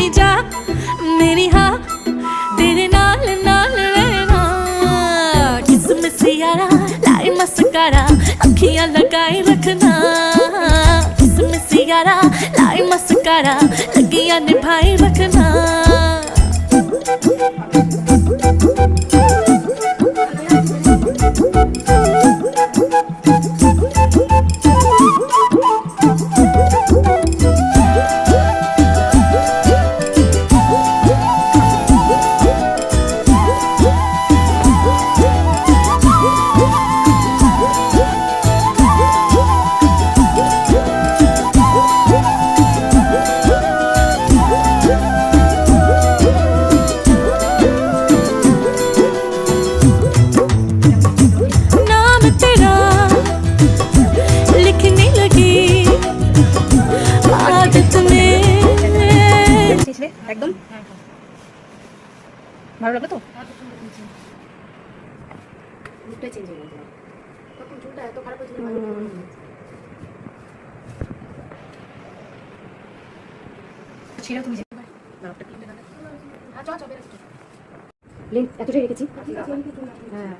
नहीं जा मेरी हाँ तेरे नाल नाल रहना। किसमिस यारा लाई मस्कारा अखियां लगाई रखना। किसमिस यारा लाई मस्कारा लगियां निभाई रखना। একদম ভালো লাগলো তো? লুকটাই চেঞ্জ হয়ে গেল। তখন চুলটা এত খারাপ হয়েছিল ছিল তুমি নামটা কি? আচ্ছা আচ্ছা বেরাচ্ছি লিংক এতটাই রেখেছি। হ্যাঁ